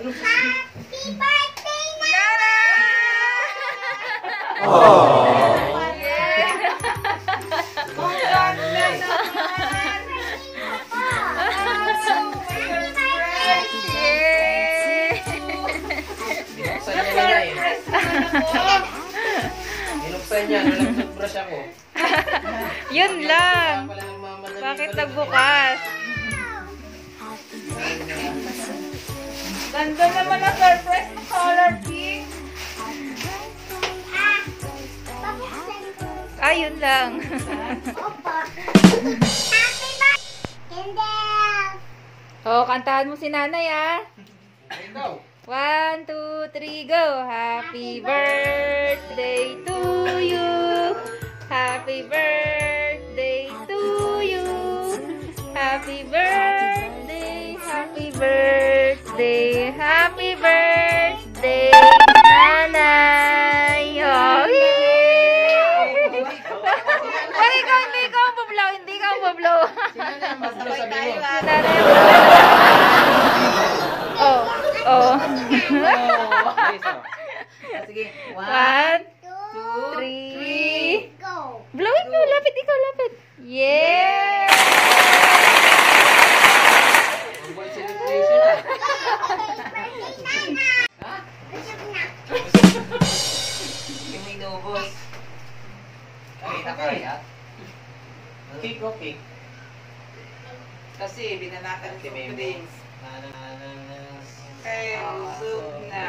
Happy birthday, Nana! Oh. Binuksan niya, nag-brush ako. Yun lang. Bakit nagbukas? Ganda naman ang surprise ng color pink. Yun lang. Oh, kantahan mo si nanay, ah. 1, 2, 3, go! Happy birthday to you! Happy birthday to you! Happy birthday! Happy birthday! Happy birthday, nanay! Oh, wag ikaw, hindi ka ang bablaw, hindi ka ang bablaw. Sabay tayo. Oh, oh. Sige. 1, 2, 3. Go! Blowin mo, lapit ikaw, lapit. Yeah! Celebration na. Yung may nubos. Nakita kaya? Cake o cake? Kasi binanatan ko Ate Memo. drinks. Nanas. Kaya usog na.